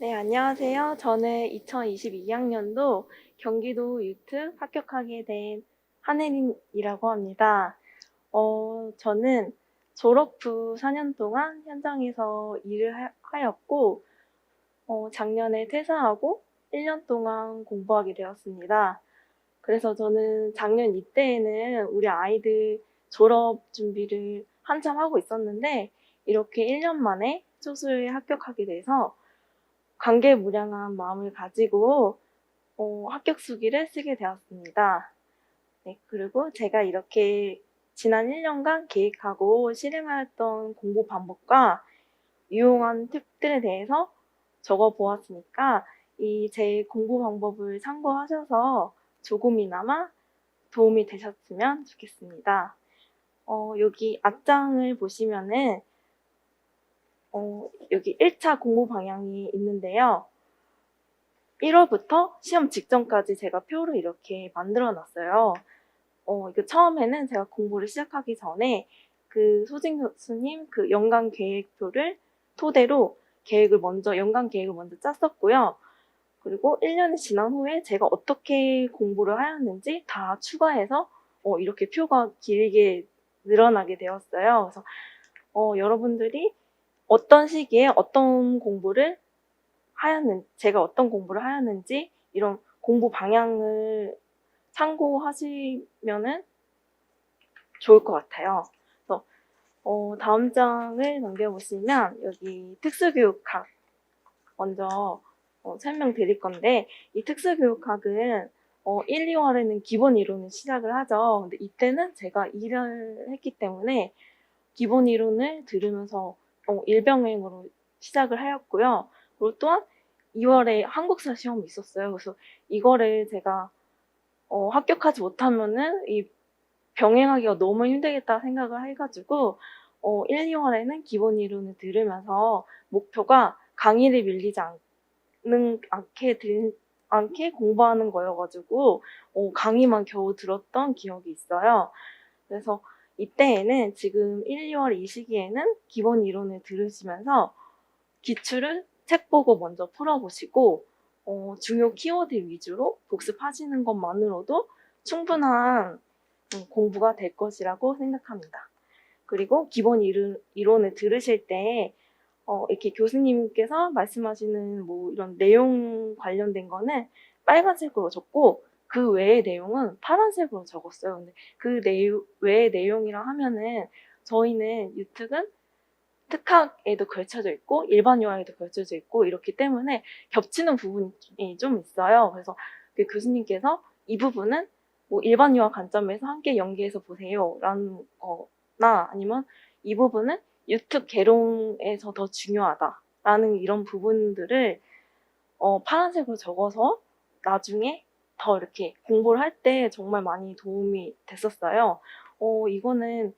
네, 안녕하세요. 저는 2022학년도 경기도 유특 합격하게 된 한혜린이라고 합니다. 저는 졸업 후 4년 동안 현장에서 일을 하였고, 작년에 퇴사하고 1년 동안 공부하게 되었습니다. 그래서 저는 작년 이때에는 우리 아이들 졸업 준비를 한참 하고 있었는데, 이렇게 1년 만에 초수에 합격하게 돼서 감개무량한 마음을 가지고 합격 수기를 쓰게 되었습니다. 네, 그리고 제가 이렇게 지난 1년간 계획하고 실행하였던 공부 방법과 유용한 팁들에 대해서 적어 보았으니까 이 제 공부 방법을 참고하셔서 조금이나마 도움이 되셨으면 좋겠습니다. 여기 앞장을 보시면은 여기 1차 공부 방향이 있는데요. 1월부터 시험 직전까지 제가 표를 이렇게 만들어 놨어요. 이거 처음에는 제가 공부를 시작하기 전에 그 소진 교수님 그 연간 계획표를 토대로 연간 계획을 먼저 짰었고요. 그리고 1년이 지난 후에 제가 어떻게 공부를 하였는지 다 추가해서 이렇게 표가 길게 늘어나게 되었어요. 그래서 여러분들이 어떤 시기에 제가 어떤 공부를 하였는지 이런 공부 방향을 참고하시면은 좋을 것 같아요. 그래서 다음 장을 넘겨보시면 여기 특수교육학 먼저 설명드릴 건데 이 특수교육학은 1, 2월에는 기본 이론을 시작을 하죠. 근데 이때는 제가 일을 했기 때문에 기본 이론을 들으면서 일병행으로 시작을 하였고요. 그리고 또한 2월에 한국사 시험이 있었어요. 그래서 이거를 제가 합격하지 못하면은 이 병행하기가 너무 힘들겠다 생각을 해가지고 1, 2월에는 기본 이론을 들으면서 목표가 강의를 밀리지 않게 공부하는 거여가지고 강의만 겨우 들었던 기억이 있어요. 그래서 이때에는 지금 1, 2월 이 시기에는 기본 이론을 들으시면서 기출을 책 보고 먼저 풀어보시고 중요 키워드 위주로 복습하시는 것만으로도 충분한 공부가 될 것이라고 생각합니다. 그리고 기본 이론을 들으실 때 이렇게 교수님께서 말씀하시는 뭐 이런 내용 관련된 거는 빨간색으로 적고 그 외의 내용은 파란색으로 적었어요. 근데 그 외의 내용이라 하면은 저희는 유특은 특학에도 걸쳐져 있고 일반 유아에도 걸쳐져 있고 이렇기 때문에 겹치는 부분이 좀 있어요. 그래서 그 교수님께서 이 부분은 뭐 일반 유아 관점에서 함께 연계해서 보세요. 라는 거나 아니면 이 부분은 유특 개론에서 더 중요하다. 라는 이런 부분들을 파란색으로 적어서 나중에 더 이렇게 공부를 할 때 정말 많이 도움이 됐었어요. 이거는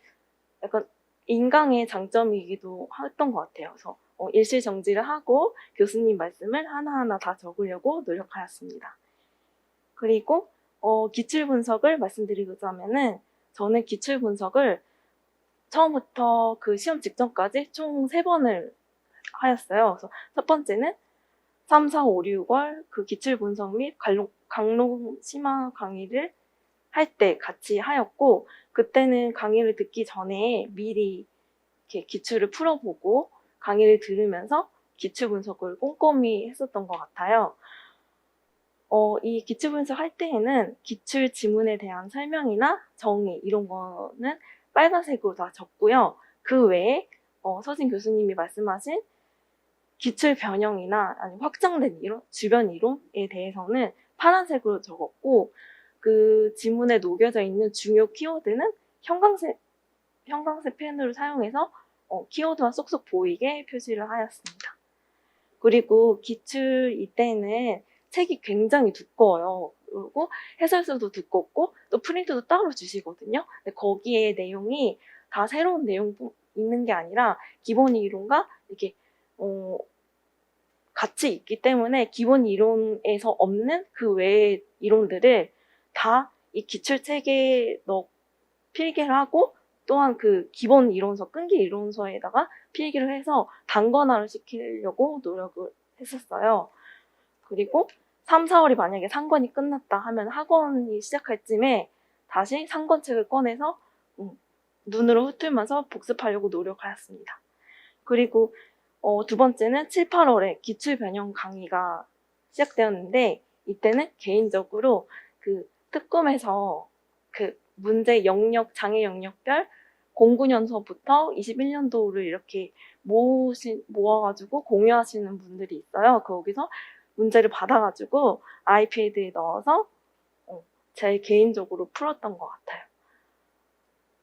약간 인강의 장점이기도 했던 것 같아요. 그래서 일시정지를 하고 교수님 말씀을 하나하나 다 적으려고 노력하였습니다. 그리고 기출 분석을 말씀드리자면은 저는 기출 분석을 처음부터 그 시험 직전까지 총 3번을 하였어요. 그래서 첫 번째는 3, 4, 5, 6월 그 기출 분석 및 강론 심화 강의를 할 때 같이 하였고 그때는 강의를 듣기 전에 미리 이렇게 기출을 풀어보고 강의를 들으면서 기출 분석을 꼼꼼히 했었던 것 같아요. 이 기출 분석할 때에는 기출 지문에 대한 설명이나 정의 이런 거는 빨간색으로 다 적고요. 그 외에 서진 교수님이 말씀하신 기출 변형이나 아니면 확장된 이론, 주변 이론에 대해서는 파란색으로 적었고 그 지문에 녹여져 있는 중요 키워드는 형광색 펜으로 사용해서 키워드가 쏙쏙 보이게 표시를 하였습니다. 그리고 기출 이때는 책이 굉장히 두꺼워요. 그리고 해설서도 두껍고 또 프린트도 따로 주시거든요. 근데 거기에 내용이 다 새로운 내용 있는 게 아니라 기본 이론과 이렇게 같이 있기 때문에 기본 이론에서 없는 그 외의 이론들을 다 이 기출책에 필기를 하고 또한 그 기본 이론서, 끈기 이론서에다가 필기를 해서 단권화를 시키려고 노력을 했었어요. 그리고 3, 4월이 만약에 상권이 끝났다 하면 학원이 시작할 쯤에 다시 상권책을 꺼내서 눈으로 훑으면서 복습하려고 노력하였습니다. 그리고 두 번째는 7, 8월에 기출 변형 강의가 시작되었는데 이때는 개인적으로 그 특검에서 그 문제 영역, 장애 영역별 09년서부터 21년도를 이렇게 모아가지고 공유하시는 분들이 있어요. 거기서 문제를 받아가지고 아이패드에 넣어서 제 개인적으로 풀었던 것 같아요.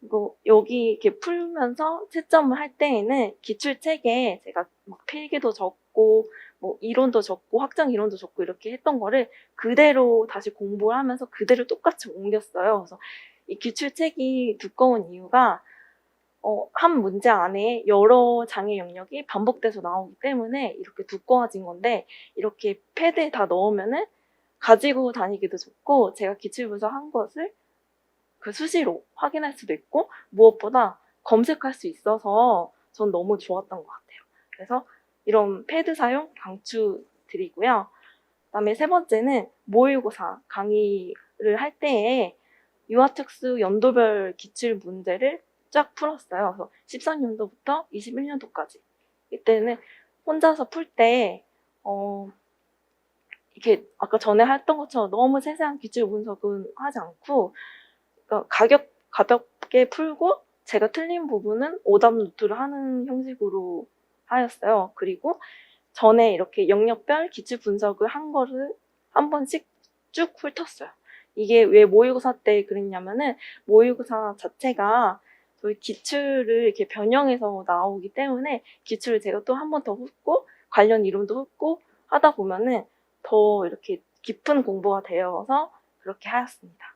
그리고 여기 이렇게 풀면서 채점을 할 때에는 기출책에 제가 막 필기도 적고 뭐 이론도 적고 확장 이론도 적고 이렇게 했던 거를 그대로 다시 공부를 하면서 그대로 똑같이 옮겼어요. 그래서 이 기출책이 두꺼운 이유가 한 문제 안에 여러 장애 영역이 반복돼서 나오기 때문에 이렇게 두꺼워진 건데 이렇게 패드에 다 넣으면은 가지고 다니기도 좋고 제가 기출분석 한 것을 그 수시로 확인할 수도 있고 무엇보다 검색할 수 있어서 전 너무 좋았던 것 같아요. 그래서 이런 패드 사용 강추드리고요. 그다음에 세 번째는 모의고사 강의를 할 때에 유아특수 연도별 기출 문제를 쫙 풀었어요. 그래서 13년도부터 21년도까지. 이때는 혼자서 풀 때, 이렇게 아까 전에 했던 것처럼 너무 세세한 기출 분석은 하지 않고, 그러니까 가볍게 풀고, 제가 틀린 부분은 오답 노트를 하는 형식으로 하였어요. 그리고 전에 이렇게 영역별 기출 분석을 한 거를 한 번씩 쭉 훑었어요. 이게 왜 모의고사 때 그랬냐면은 모의고사 자체가 저희 기출을 이렇게 변형해서 나오기 때문에 기출을 제가 또 한 번 더 훑고 관련 이론도 훑고 하다 보면은 더 이렇게 깊은 공부가 되어서 그렇게 하였습니다.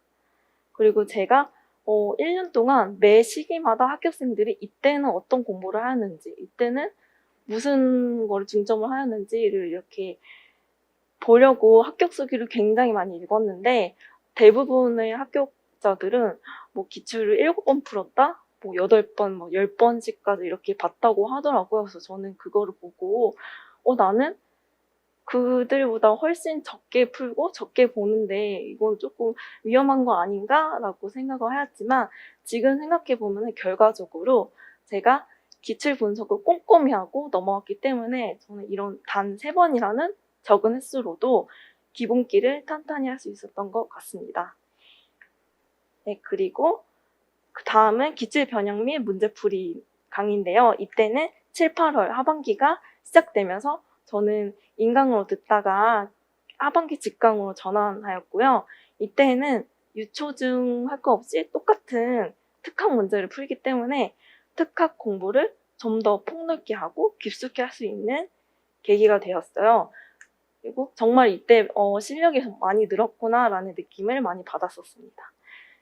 그리고 제가 1년 동안 매 시기마다 합격생들이 이때는 어떤 공부를 하였는지, 이때는 무슨 거를 중점을 하였는지를 이렇게 보려고 합격 수기를 굉장히 많이 읽었는데 대부분의 합격자들은 뭐 기출을 7번 풀었다? 뭐 8번, 뭐 10번씩까지 이렇게 봤다고 하더라고요. 그래서 저는 그거를 보고 나는 그들보다 훨씬 적게 풀고 적게 보는데 이건 조금 위험한 거 아닌가? 라고 생각을 하였지만 지금 생각해 보면 결과적으로 제가 기출 분석을 꼼꼼히 하고 넘어왔기 때문에 저는 이런 단 3번이라는 적은 횟수로도 기본기를 탄탄히 할 수 있었던 것 같습니다. 네, 그리고 그 다음은 기출 변형 및 문제풀이 강의인데요. 이때는 7, 8월 하반기가 시작되면서 저는 인강으로 듣다가 하반기 직강으로 전환하였고요. 이때는 유초중 할 거 없이 똑같은 특학 문제를 풀기 때문에 특학 공부를 좀 더 폭넓게 하고 깊숙이 할 수 있는 계기가 되었어요. 그리고 정말 이때 실력이 많이 늘었구나라는 느낌을 많이 받았었습니다.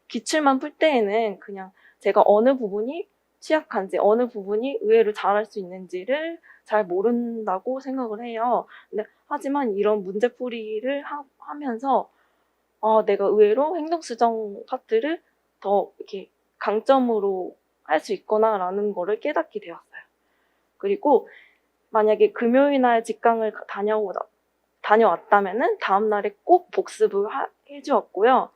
기출만 풀 때에는 그냥 제가 어느 부분이 취약한지 어느 부분이 의외로 잘할 수 있는지를 잘 모른다고 생각을 해요. 근데 하지만 이런 문제풀이를 하면서 내가 의외로 행동수정 파트를 더 이렇게 강점으로 할 수 있구나라는 거를 깨닫게 되었어요. 그리고 만약에 금요일 날 직강을 다녀왔다면은 다음날에 꼭 복습을 해주었고요.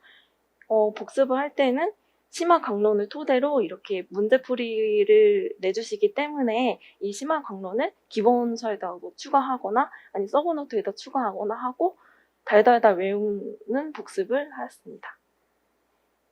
복습을 할 때는 심화 강론을 토대로 이렇게 문제풀이를 내주시기 때문에 이 심화 강론을 기본서에다 뭐 추가하거나 아니 서브노트에다 추가하거나 하고 달달달 외우는 복습을 하였습니다.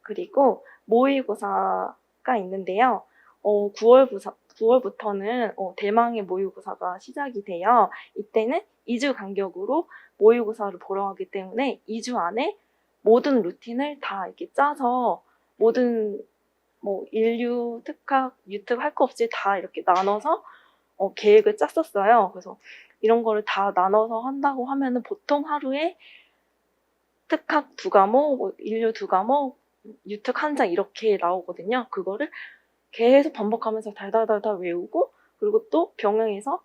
그리고 모의고사가 있는데요. 9월부터는 대망의 모의고사가 시작이 돼요. 이때는 2주 간격으로 모의고사를 보러 가기 때문에 2주 안에 모든 루틴을 다 이렇게 짜서 모든 뭐 인류, 특학, 유특 할 거 없이 다 이렇게 나눠서 계획을 짰었어요. 그래서 이런 거를 다 나눠서 한다고 하면은 보통 하루에 특학 2과목, 뭐 인류 2과목, 유특 1장 이렇게 나오거든요. 그거를 계속 반복하면서 달달달달 외우고 그리고 또 병행해서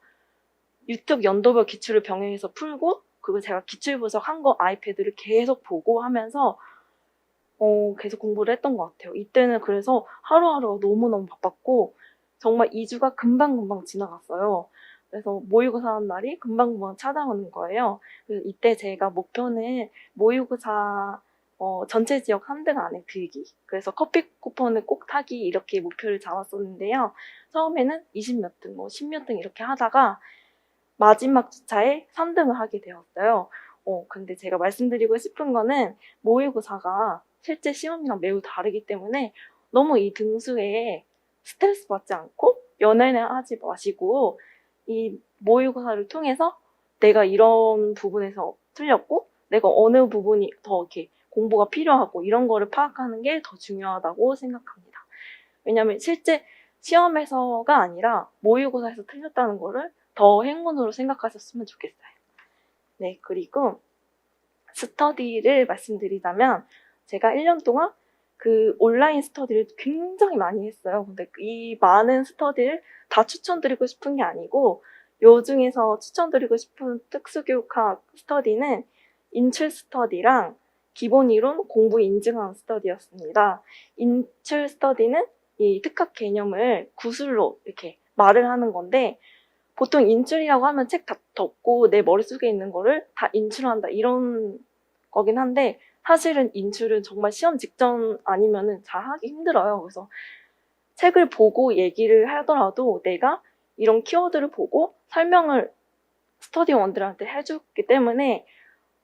유특 연도별 기출을 병행해서 풀고 그리고 제가 기출 분석한 거 아이패드를 계속 보고 하면서 계속 공부를 했던 것 같아요. 이때는 그래서 하루하루가 너무너무 바빴고 정말 2주가 금방금방 지나갔어요. 그래서 모의고사 하는 날이 금방금방 찾아오는 거예요. 그래서 이때 제가 목표는 모의고사 전체 지역 3등 안에 들기. 그래서 커피 쿠폰을 꼭 타기 이렇게 목표를 잡았었는데요. 처음에는 20 몇 등, 10 몇 등 이렇게 하다가 마지막 주차에 3등을 하게 되었어요. 근데 제가 말씀드리고 싶은 거는 모의고사가 실제 시험이랑 매우 다르기 때문에 너무 이 등수에 스트레스 받지 않고 연연해 하지 마시고 이 모의고사를 통해서 내가 이런 부분에서 틀렸고 내가 어느 부분이 더 이렇게 공부가 필요하고 이런 거를 파악하는 게 더 중요하다고 생각합니다. 왜냐하면 실제 시험에서가 아니라 모의고사에서 틀렸다는 거를 더 행운으로 생각하셨으면 좋겠어요. 네, 그리고 스터디를 말씀드리자면 제가 1년 동안 그 온라인 스터디를 굉장히 많이 했어요. 근데 이 많은 스터디를 다 추천드리고 싶은 게 아니고 요 중에서 추천드리고 싶은 특수교육학 스터디는 인출 스터디랑 기본 이론 공부 인증학 스터디였습니다. 인출 스터디는 이 특학 개념을 구술로 이렇게 말을 하는 건데 보통 인출이라고 하면 책 다 덮고 내 머릿속에 있는 거를 다 인출한다 이런 거긴 한데 사실은 인출은 정말 시험 직전 아니면은 잘 하기 힘들어요. 그래서 책을 보고 얘기를 하더라도 내가 이런 키워드를 보고 설명을 스터디원들한테 해줬기 때문에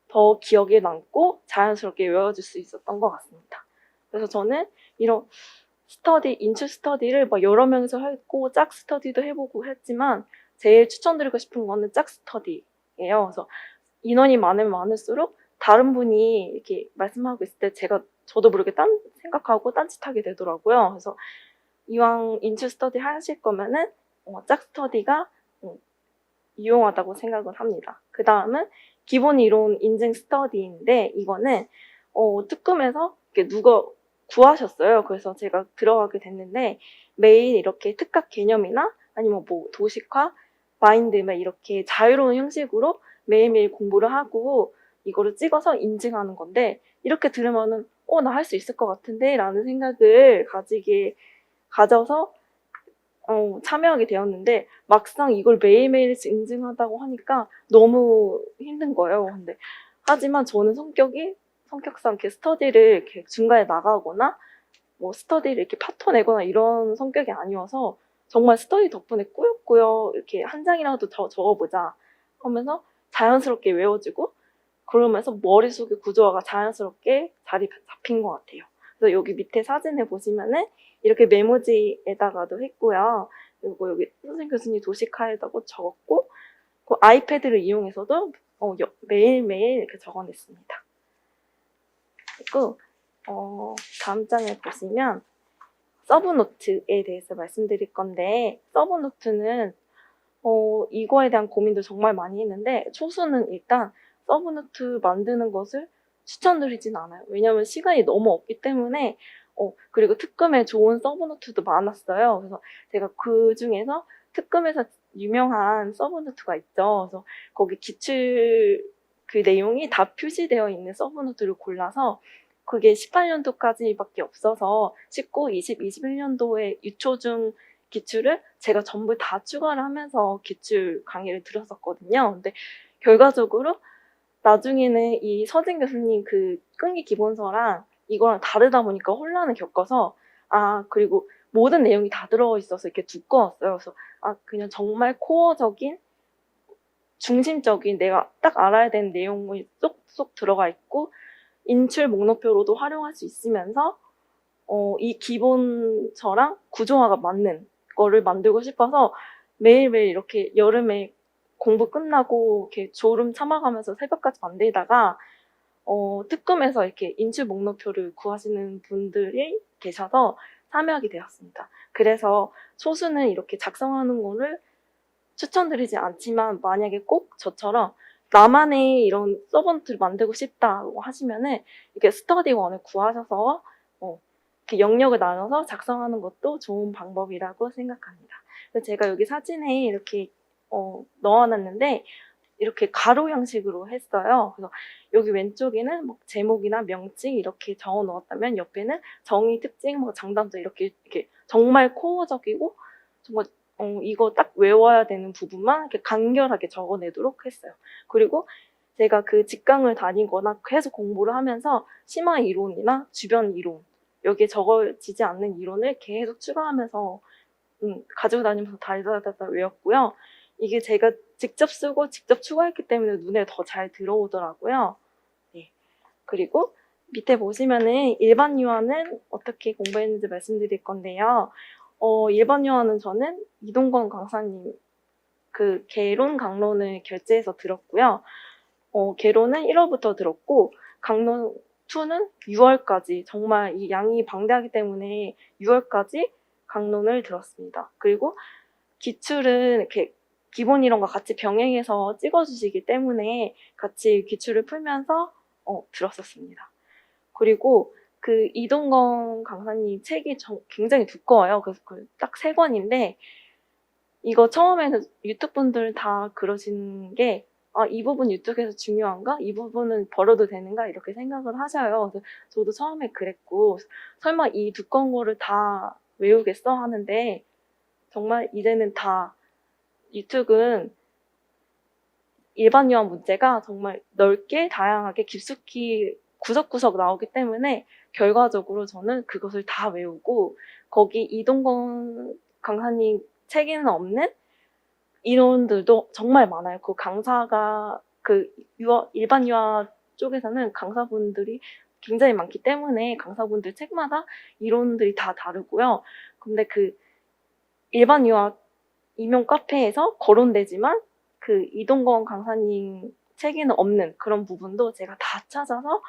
더 기억에 남고 자연스럽게 외워줄 수 있었던 것 같습니다. 그래서 저는 이런 스터디, 인출 스터디를 막 여러 명이서 했고 짝 스터디도 해보고 했지만 제일 추천드리고 싶은 거는 짝 스터디예요. 그래서 인원이 많으면 많을수록 다른 분이 이렇게 말씀하고 있을 때 저도 모르게 생각하고 딴짓하게 되더라고요. 그래서 이왕 인출 스터디 하실 거면은 짝 스터디가 유용하다고 생각을 합니다. 그 다음은 기본 이론 인증 스터디인데 이거는 특검에서 누가 구하셨어요. 그래서 제가 들어가게 됐는데 매일 이렇게 특학 개념이나 아니면 뭐 도식화, 마인드맵 이렇게 자유로운 형식으로 매일매일 공부를 하고 이거를 찍어서 인증하는 건데 이렇게 들으면은 나 할 수 있을 것 같은데 라는 생각을 가져서 참여하게 되었는데 막상 이걸 매일매일 인증하다고 하니까 너무 힘든 거예요. 근데 하지만 저는 성격상 이렇게 스터디를 이렇게 중간에 나가거나 뭐 스터디를 이렇게 파토 내거나 이런 성격이 아니어서 정말 스터디 덕분에 꾸역꾸역 이렇게 한 장이라도 더 적어보자 하면서 자연스럽게 외워지고 그러면서 머릿속의 구조화가 자연스럽게 자리 잡힌 것 같아요. 그래서 여기 밑에 사진을 보시면은 이렇게 메모지에다가도 했고요. 그리고 여기 선생님 교수님 도식화에다가 적었고 그 아이패드를 이용해서도 매일매일 이렇게 적어냈습니다. 그리고 다음 장을 보시면 서브노트에 대해서 말씀드릴 건데 서브노트는 이거에 대한 고민도 정말 많이 했는데 초수는 일단 서브노트 만드는 것을 추천드리진 않아요. 왜냐하면 시간이 너무 없기 때문에 그리고 특검에 좋은 서브노트도 많았어요. 그래서 제가 그 중에서 특검에서 유명한 서브노트가 있죠. 그래서 거기 기출 그 내용이 다 표시되어 있는 서브노트를 골라서 그게 18년도까지밖에 없어서 19, 20, 21년도에 유초중 기출을 제가 전부 다 추가를 하면서 기출 강의를 들었었거든요. 근데 결과적으로 나중에는 이 서진 교수님 그 끈기 기본서랑 이거랑 다르다 보니까 혼란을 겪어서 그리고 모든 내용이 다 들어있어서 이렇게 두꺼웠어요. 그래서 그냥 정말 코어적인 중심적인 내가 딱 알아야 되는 내용이 쏙쏙 들어가 있고 인출 목록표로도 활용할 수 있으면서 이 기본서랑 구조화가 맞는 거를 만들고 싶어서 매일매일 이렇게 여름에 공부 끝나고 이렇게 졸음 참아가면서 새벽까지 만들다가 특검에서 이렇게 인출 목록표를 구하시는 분들이 계셔서 참여하게 되었습니다. 그래서 소수는 이렇게 작성하는 거를 추천드리지 않지만 만약에 꼭 저처럼 나만의 이런 서번트를 만들고 싶다고 하시면은 이렇게 스터디원을 구하셔서 이렇게 영역을 나눠서 작성하는 것도 좋은 방법이라고 생각합니다. 그래서 제가 여기 사진에 이렇게 넣어놨는데 이렇게 가로 형식으로 했어요. 그래서 여기 왼쪽에는 뭐 제목이나 명칭 이렇게 적어 놓았다면 옆에는 정의, 특징, 뭐 장단점 이렇게 정말 코어적이고 정말 이거 딱 외워야 되는 부분만 이렇게 간결하게 적어내도록 했어요. 그리고 제가 그 직강을 다니거나 계속 공부를 하면서 심화 이론이나 주변 이론, 여기에 적어지지 않는 이론을 계속 추가하면서 가지고 다니면서 달달달달 외웠고요. 이게 제가 직접 쓰고 직접 추가했기 때문에 눈에 더 잘 들어오더라고요. 네. 그리고 밑에 보시면은 일반 유아는 어떻게 공부했는지 말씀드릴 건데요. 일반 유아는 저는 이동건 강사님 그 개론 강론을 결제해서 들었고요. 개론은 1월부터 들었고 강론 2는 6월까지 정말 이 양이 방대하기 때문에 6월까지 강론을 들었습니다. 그리고 기출은 이렇게 기본 이론과 같이 병행해서 찍어주시기 때문에 같이 기출을 풀면서 들었었습니다. 그리고 그 이동건 강사님 책이 굉장히 두꺼워요. 그래서 딱 3권인데 이거 처음에는 유튜브 분들 다 그러시는 게 이 부분 유튜브에서 중요한가? 이 부분은 벌어도 되는가? 이렇게 생각을 하셔요. 그래서 저도 처음에 그랬고 설마 이 두꺼운 거를 다 외우겠어? 하는데 정말 이제는 다 유튜브는 일반 유아 문제가 정말 넓게 다양하게 깊숙이 구석구석 나오기 때문에 결과적으로 저는 그것을 다 외우고 거기 이동건 강사님 책에는 없는 이론들도 정말 많아요. 그 강사가 일반 유아 쪽에서는 강사분들이 굉장히 많기 때문에 강사분들 책마다 이론들이 다 다르고요. 근데 그 일반 유아 임용 카페에서 거론되지만 그 이동건 강사님 책에는 없는 그런 부분도 제가 다 찾아서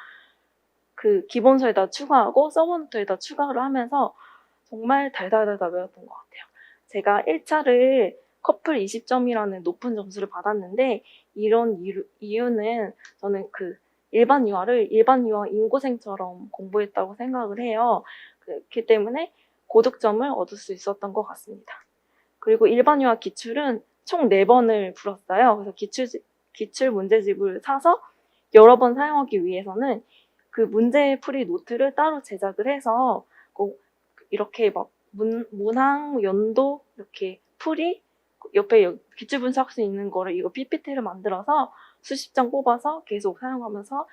그 기본서에다 추가하고 서브노트에다 추가를 하면서 정말 달달달달 외웠던 것 같아요. 제가 1차를 커플 20점이라는 높은 점수를 받았는데 이런 이유는 저는 그 일반 유아를 일반 유아 인고생처럼 공부했다고 생각을 해요. 그렇기 때문에 고득점을 얻을 수 있었던 것 같습니다. 그리고 일반 유아 기출은 총 4번을 풀었어요. 그래서 기출 문제집을 사서 여러 번 사용하기 위해서는 그 문제풀이 노트를 따로 제작을 해서 꼭 이렇게 막 문항, 연도 이렇게 풀이 옆에 기출 분석 수 있는 거를 이거 PPT를 만들어서 수십 장 뽑아서 계속 사용하면서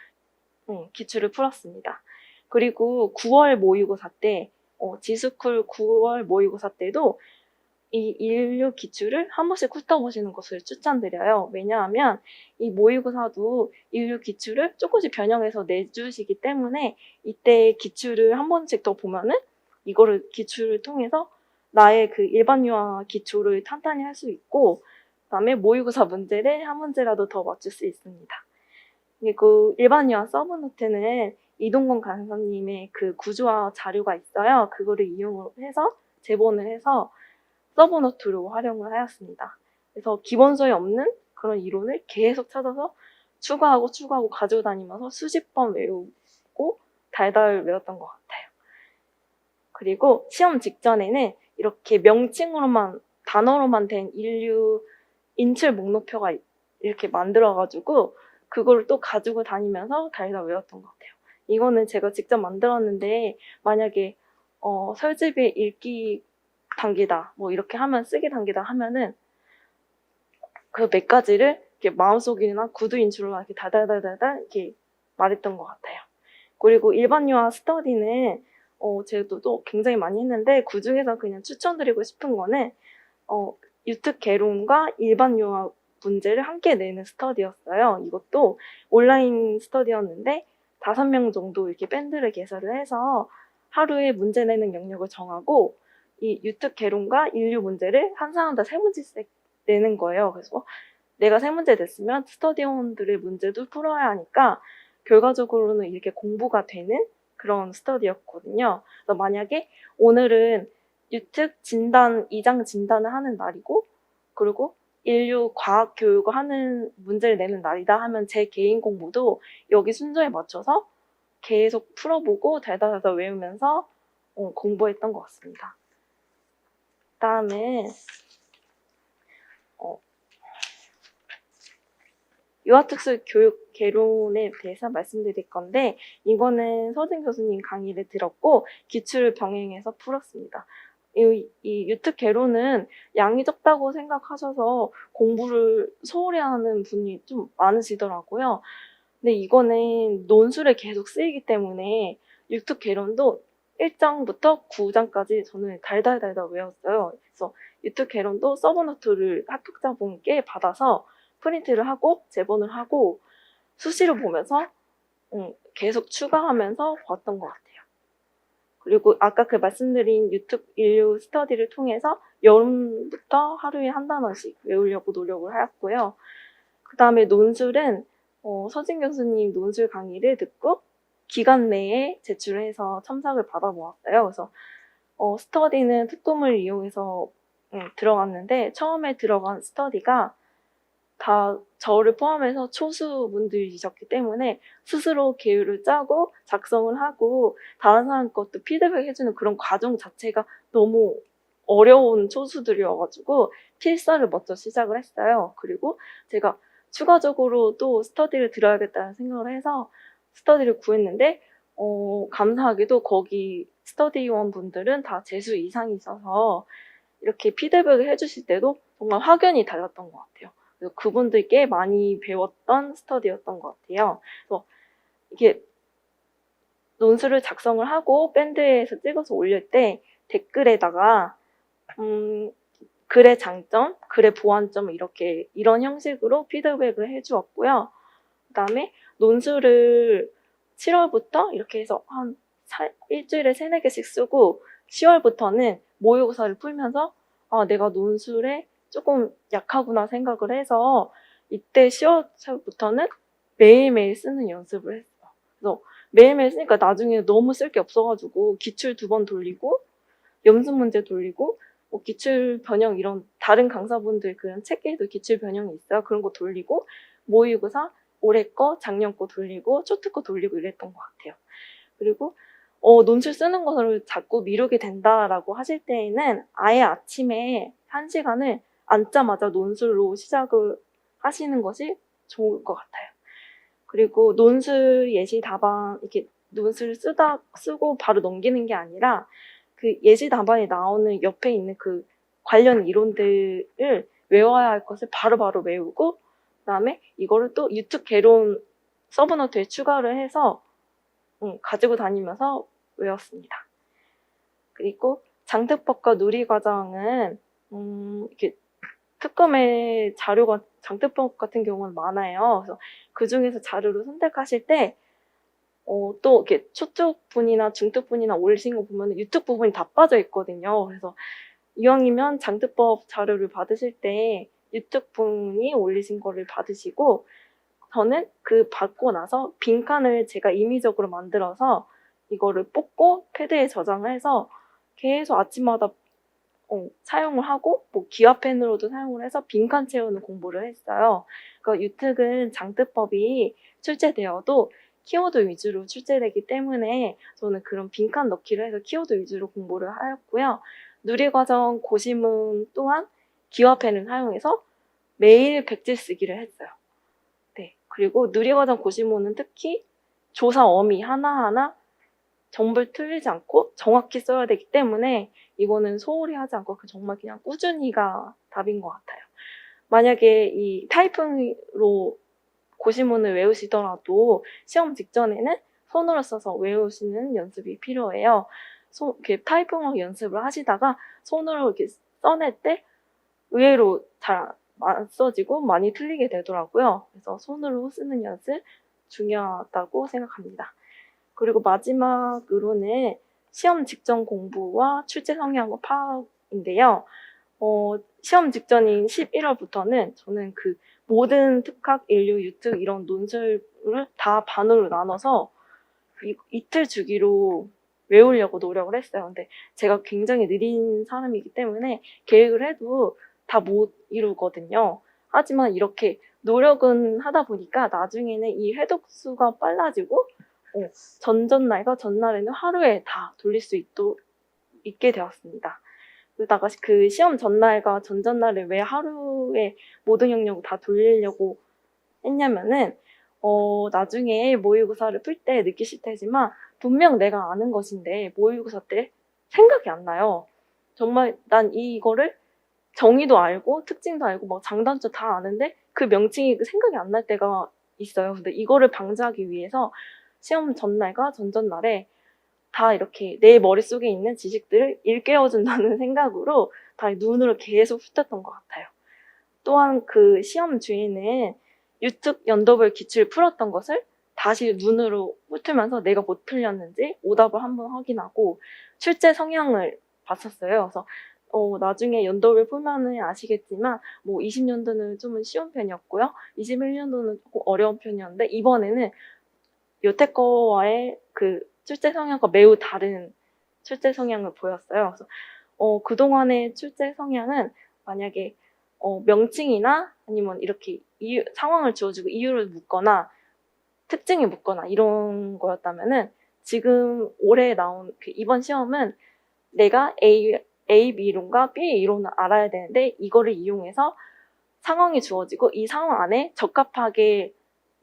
기출을 풀었습니다. 그리고 9월 모의고사 때 지스쿨 9월 모의고사 때도 이 인류 기출을 한 번씩 훑어보시는 것을 추천드려요. 왜냐하면 이 모의고사도 인류 기출을 조금씩 변형해서 내주시기 때문에 이때 기출을 한 번씩 더 보면은 이거를 기출을 통해서 나의 그 일반 유아 기초를 탄탄히 할 수 있고 그다음에 모의고사 문제를 한 문제라도 더 맞출 수 있습니다. 그리고 일반 유아 서브노트는 이동건 강사님의 그 구조화 자료가 있어요. 그거를 이용해서 제본을 해서 서브노트로 활용을 하였습니다. 그래서 기본서에 없는 그런 이론을 계속 찾아서 추가하고 가지고 다니면서 수십 번 외우고 달달 외웠던 것 같아요. 그리고 시험 직전에는 이렇게 명칭으로만 단어로만 된 인류 인출 목록표가 이렇게 만들어가지고 그걸 또 가지고 다니면서 달달 외웠던 것 같아요. 이거는 제가 직접 만들었는데 만약에 설집에 읽기 단계다 뭐 이렇게 하면 쓰기 단계다 하면은 그 몇 가지를 이렇게 마음속이나 구두 인출로 이렇게 달달달달달 이렇게 말했던 것 같아요. 그리고 일반 유아 스터디는 제가 또 굉장히 많이 했는데 그 중에서 그냥 추천드리고 싶은 거는 유특 개론과 일반 유아 문제를 함께 내는 스터디였어요. 이것도 온라인 스터디였는데 5명 정도 이렇게 밴드를 개설을 해서 하루에 문제 내는 영역을 정하고 이 유특 개론과 인류 문제를 한 사람당 3문제씩 내는 거예요. 그래서 내가 3문제 냈으면 스터디원들의 문제도 풀어야 하니까 결과적으로는 이렇게 공부가 되는 그런 스터디였거든요. 그래서 만약에 오늘은 유특 진단, 2장 진단을 하는 날이고 그리고 인류 과학 교육을 하는 문제를 내는 날이다 하면 제 개인 공부도 여기 순서에 맞춰서 계속 풀어보고 달달달달 외우면서 공부했던 것 같습니다. 그다음에 유아특수 교육 개론에 대해서 말씀드릴 건데 이거는 서진 교수님 강의를 들었고 기출을 병행해서 풀었습니다. 이 유특 개론은 양이 적다고 생각하셔서 공부를 소홀히 하는 분이 좀 많으시더라고요. 근데 이거는 논술에 계속 쓰이기 때문에 유특 개론도 1장부터 9장까지 저는 달달달달 외웠어요. 그래서 유특 개론도 서브노트를 합격자분께 받아서 프린트를 하고 제본을 하고 수시로 보면서 계속 추가하면서 봤던 것 같아요. 그리고 아까 그 말씀드린 유튜브 인류 스터디를 통해서 여름부터 하루에 한 단어씩 외우려고 노력을 하였고요. 그 다음에 논술은 서진 교수님 논술 강의를 듣고 기간 내에 제출해서 첨삭을 받아보았어요. 그래서 스터디는 특검을 이용해서 들어갔는데 처음에 들어간 스터디가 다 저를 포함해서 초수분들이셨기 때문에 스스로 계율을 짜고 작성을 하고 다른 사람 것도 피드백 해주는 그런 과정 자체가 너무 어려운 초수들이어가지고 필사를 먼저 시작을 했어요. 그리고 제가 추가적으로 또 스터디를 들어야겠다는 생각을 해서 스터디를 구했는데 감사하게도 거기 스터디원 분들은 다 재수 이상이 있어서 이렇게 피드백을 해주실 때도 정말 확연히 달랐던 것 같아요. 그래서 그분들께 많이 배웠던 스터디였던 것 같아요. 그래서 이게 논술을 작성을 하고 밴드에서 찍어서 올릴 때 댓글에다가 글의 장점, 글의 보완점 이렇게 이런 형식으로 피드백을 해주었고요. 그다음에 논술을 7월부터 이렇게 해서 한 일주일에 3-4개씩 쓰고 10월부터는 모의고사를 풀면서 내가 논술에 조금 약하구나 생각을 해서 이때 10월부터는 매일매일 쓰는 연습을 했어요. 그래서 매일매일 쓰니까 나중에 너무 쓸 게 없어가지고 기출 2번 돌리고 연습 문제 돌리고 기출 변형 이런 다른 강사분들 그런 책에도 기출 변형이 있어요. 그런 거 돌리고 모의고사 올해 거, 작년 거 돌리고 초트 거 돌리고 이랬던 것 같아요. 그리고 논술 쓰는 것을 자꾸 미루게 된다라고 하실 때에는 아예 아침에 1시간을 앉자마자 논술로 시작을 하시는 것이 좋을 것 같아요. 그리고 논술 예시 답안 이렇게 논술 쓰고 바로 넘기는 게 아니라 그 예시 답안에 나오는 옆에 있는 그 관련 이론들을 외워야 할 것을 바로바로 외우고 그다음에 이거를 또 유튜브 개론 서브노트에 추가를 해서 가지고 다니면서 외웠습니다. 그리고 장특법과 누리과정은 이렇게 특검의 자료가 장특법 같은 경우는 많아요. 그래서 그 중에서 자료를 선택하실 때 또 이렇게 초특 분이나 중특 분이나 올리신 거 보면 유특 부분이 다 빠져 있거든요. 그래서 이왕이면 장특법 자료를 받으실 때 유특 분이 올리신 거를 받으시고 저는 그 받고 나서 빈칸을 제가 임의적으로 만들어서 이거를 뽑고 패드에 저장을 해서 계속 아침마다 사용을 하고 뭐 기화펜으로도 사용을 해서 빈칸 채우는 공부를 했어요. 그러니까 유특은 장특법이 출제되어도 키워드 위주로 출제되기 때문에 저는 그런 빈칸 넣기를 해서 키워드 위주로 공부를 하였고요. 누리과정 고시문 또한 기화펜을 사용해서 매일 백지 쓰기를 했어요. 네. 그리고 누리과정 고시문은 특히 조사 어미 하나하나 정말 틀리지 않고 정확히 써야 되기 때문에 이거는 소홀히 하지 않고 정말 그냥 꾸준히가 답인 것 같아요. 만약에 이 타이핑으로 고시문을 외우시더라도 시험 직전에는 손으로 써서 외우시는 연습이 필요해요. 이렇게 타이핑으로 연습을 하시다가 손으로 이렇게 써낼 때 의외로 잘 안 써지고 많이 틀리게 되더라고요. 그래서 손으로 쓰는 연습 중요하다고 생각합니다. 그리고 마지막으로는 시험 직전 공부와 출제 성향 파악인데요. 시험 직전인 11월부터는 저는 그 모든 특학, 인류, 유특 이런 논술을 다 반으로 나눠서 이틀 주기로 외우려고 노력을 했어요. 근데 제가 굉장히 느린 사람이기 때문에 계획을 해도 다 못 이루거든요. 하지만 이렇게 노력은 하다 보니까 나중에는 이 회독수가 빨라지고 전전날과 전날에는 하루에 다 돌릴 수 있게 되었습니다. 그러다가 그 시험 전날과 전전날에 왜 하루에 모든 영역을 다 돌리려고 했냐면은 나중에 모의고사를 풀 때 느끼실 테지만 분명 내가 아는 것인데 모의고사 때 생각이 안 나요. 정말 난 이거를 정의도 알고 특징도 알고 막 장단점 다 아는데 그 명칭이 생각이 안 날 때가 있어요. 근데 이거를 방지하기 위해서 시험 전날과 전전날에 다 이렇게 내 머릿속에 있는 지식들을 일깨워준다는 생각으로 다 눈으로 계속 훑었던 것 같아요. 또한 그 시험 주에는 유튜브 연도별 기출 풀었던 것을 다시 눈으로 훑으면서 내가 못 틀렸는지 오답을 한번 확인하고 출제 성향을 봤었어요. 그래서 나중에 연도별 풀면은 아시겠지만 뭐 20년도는 좀 쉬운 편이었고요. 21년도는 조금 어려운 편이었는데 이번에는 여태 거와의 그 출제 성향과 매우 다른 출제 성향을 보였어요. 그래서 그동안의 출제 성향은 만약에 명칭이나 아니면 이렇게 상황을 주어주고 이유를 묻거나 특징을 묻거나 이런 거였다면은 지금 올해 나온 그 이번 시험은 내가 A, B 이론과 B 이론을 알아야 되는데 이거를 이용해서 상황이 주어지고 이 상황 안에 적합하게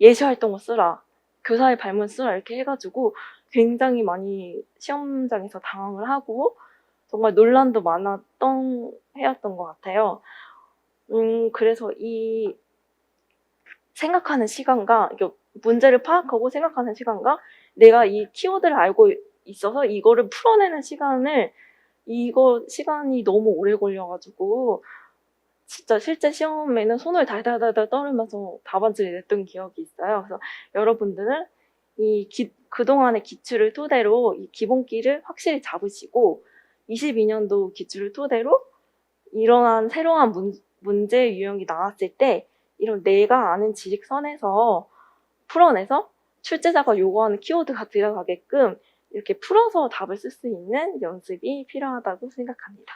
예시 활동을 쓰라, 교사의 발문 쓰라 이렇게 해가지고 굉장히 많이 시험장에서 당황을 하고 정말 논란도 많았던 해였던 것 같아요. 그래서 이 생각하는 시간과 문제를 파악하고 생각하는 시간과 내가 이 키워드를 알고 있어서 이거를 풀어내는 시간이 너무 오래 걸려가지고 진짜 실제 시험에는 손을 달달달달 떨면서 답안지를 냈던 기억이 있어요. 그래서 여러분들은 그동안의 기출을 토대로 이 기본기를 확실히 잡으시고 22년도 기출을 토대로 일어난 새로운 문제 유형이 나왔을 때 이런 내가 아는 지식선에서 풀어내서 출제자가 요구하는 키워드가 들어가게끔 이렇게 풀어서 답을 쓸 수 있는 연습이 필요하다고 생각합니다.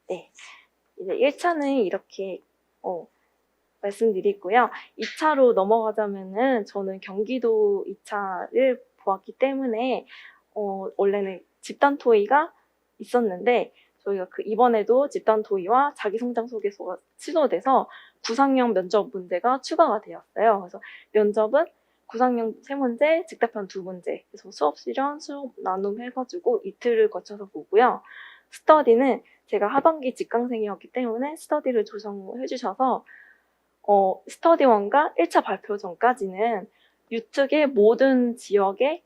네. 이제 1차는 이렇게 말씀드리고요. 2차로 넘어가자면은 저는 경기도 2차를 보았기 때문에 원래는 집단 토의가 있었는데 저희가 이번에도 집단 토의와 자기성장 소개서가 취소돼서 구상형 면접 문제가 추가가 되었어요. 그래서 면접은 구상형 3문제, 즉답형 2문제, 그래서 수업 실현, 수업 나눔 해가지고 이틀을 거쳐서 보고요. 스터디는 제가 하반기 직강생이었기 때문에 스터디를 조정해 주셔서 스터디1과 1차 발표 전까지는 유특의 모든 지역의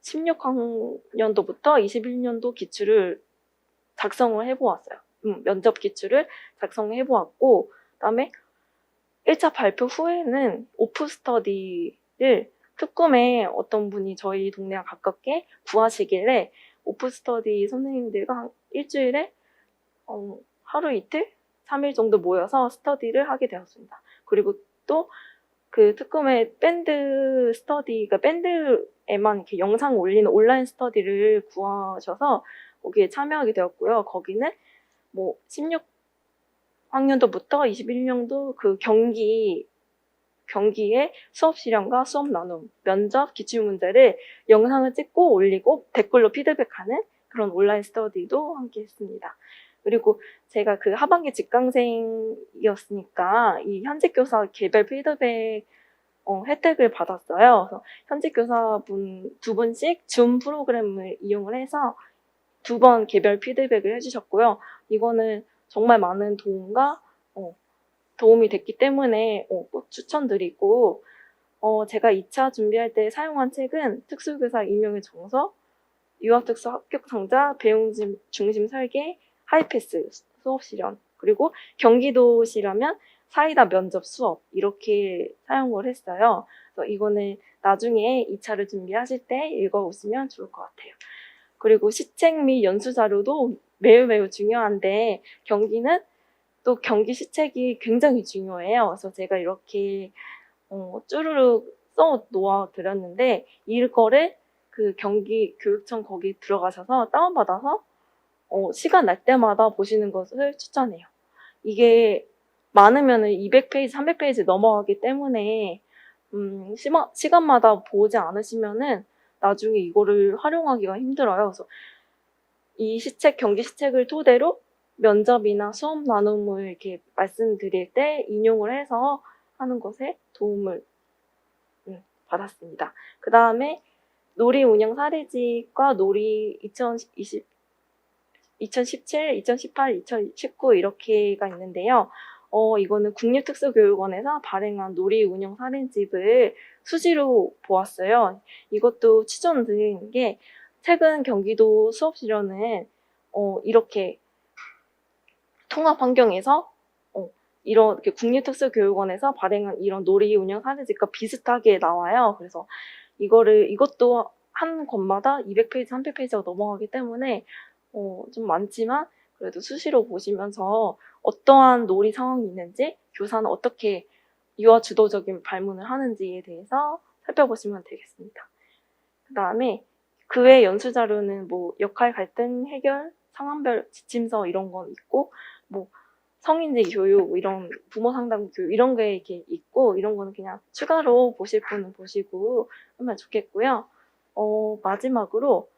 16학년도부터 21년도 기출을 작성을 해보았어요. 면접 기출을 작성해 보았고, 그다음에 1차 발표 후에는 오프 스터디를 특검에 어떤 분이 저희 동네와 가깝게 구하시길래 오프 스터디 선생님들과 일주일에 하루 이틀, 3일 정도 모여서 스터디를 하게 되었습니다. 그리고 또 그 특검의 밴드 스터디, 그러니까 밴드에만 이렇게 영상 올리는 온라인 스터디를 구하셔서 거기에 참여하게 되었고요. 거기는 뭐 16학년도부터 21년도 그 경기의 수업 실현과 수업 나눔, 면접, 기출문제를 영상을 찍고 올리고 댓글로 피드백하는 그런 온라인 스터디도 함께 했습니다. 그리고 제가 그 하반기 직강생이었으니까 이 현직 교사 개별 피드백 혜택을 받았어요. 그래서 현직 교사분 2분씩 줌 프로그램을 이용을 해서 2번 개별 피드백을 해주셨고요. 이거는 정말 많은 도움이 됐기 때문에 꼭 추천드리고 제가 2차 준비할 때 사용한 책은 특수교사 임용의 정서, 유아특수 합격 상자, 배움 중심 설계, 하이패스 수업 실현, 그리고 경기도시라면 사이다 면접 수업 이렇게 사용을 했어요. 그래서 이거는 나중에 2차를 준비하실 때 읽어보시면 좋을 것 같아요. 그리고 시책 및 연수 자료도 매우 중요한데 경기는 또 경기 시책이 굉장히 중요해요. 그래서 제가 이렇게 쭈루룩 써 놓아 드렸는데 이거를 그 경기 교육청 거기 들어가셔서 다운받아서 시간 날 때마다 보시는 것을 추천해요. 이게 많으면은 200페이지, 300페이지 넘어가기 때문에 시간마다 보지 않으시면은 나중에 이거를 활용하기가 힘들어요. 그래서 이 경기 시책을 토대로 면접이나 수업 나눔을 이렇게 말씀드릴 때 인용을 해서 하는 것에 도움을 받았습니다. 그 다음에 놀이 운영 사례집과 놀이 2020 2017, 2018, 2019 이렇게가 있는데요. 이거는 국립특수교육원에서 발행한 놀이운영 사례집을 수시로 보았어요. 이것도 추천드리는 게 최근 경기도 수업실현은 이렇게 통합 환경에서 이렇게 국립특수교육원에서 발행한 이런 놀이운영 사례집과 비슷하게 나와요. 그래서 이것도 한 권마다 200페이지, 300페이지가 넘어가기 때문에 좀 많지만 그래도 수시로 보시면서 어떠한 놀이 상황이 있는지, 교사는 어떻게 유아 주도적인 발문을 하는지에 대해서 살펴보시면 되겠습니다. 그 다음에 그 외 연수 자료는 뭐 역할 갈등 해결, 상황별 지침서 이런 건 있고, 뭐 성인지 교육, 이런 부모 상담 교육 이런 게 이렇게 있고, 이런 거는 그냥 추가로 보실 분은 보시고 하면 좋겠고요. 마지막으로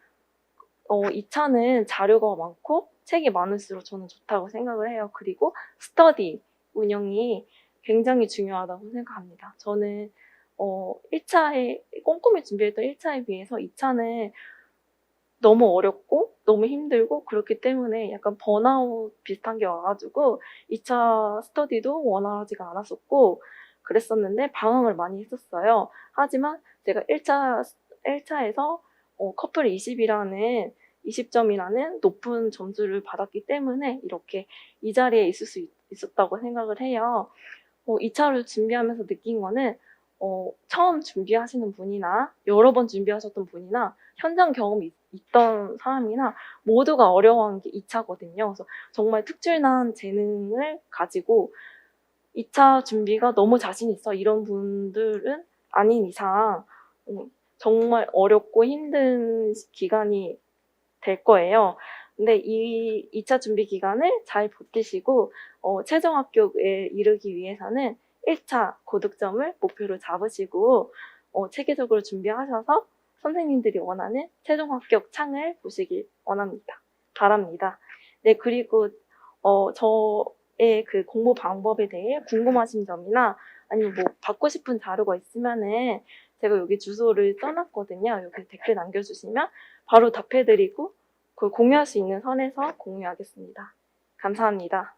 2차는 자료가 많고 책이 많을수록 저는 좋다고 생각을 해요. 그리고 스터디 운영이 굉장히 중요하다고 생각합니다. 저는 1차에 꼼꼼히 준비했던 1차에 비해서 2차는 너무 어렵고 너무 힘들고 그렇기 때문에 약간 번아웃 비슷한 게 와가지고 2차 스터디도 원활하지가 않았었고 그랬었는데 방황을 많이 했었어요. 하지만 제가 1차에서 커플 20점이라는 높은 점수를 받았기 때문에 이렇게 이 자리에 있을 수 있었다고 생각을 해요. 2차를 준비하면서 느낀 거는 처음 준비하시는 분이나 여러 번 준비하셨던 분이나 현장 경험이 있던 사람이나 모두가 어려워하는 게 2차거든요. 그래서 정말 특출난 재능을 가지고 2차 준비가 너무 자신 있어 이런 분들은 아닌 이상 정말 어렵고 힘든 기간이 될 거예요. 근데 이 2차 준비 기간을 잘 버티시고 최종 합격에 이르기 위해서는 1차 고득점을 목표로 잡으시고 체계적으로 준비하셔서 선생님들이 원하는 최종 합격 창을 보시길 바랍니다. 네, 그리고 저의 그 공부 방법에 대해 궁금하신 점이나 아니면 뭐 받고 싶은 자료가 있으면은 제가 여기 주소를 써놨거든요. 여기 댓글 남겨주시면 바로 답해드리고 그걸 공유할 수 있는 선에서 공유하겠습니다. 감사합니다.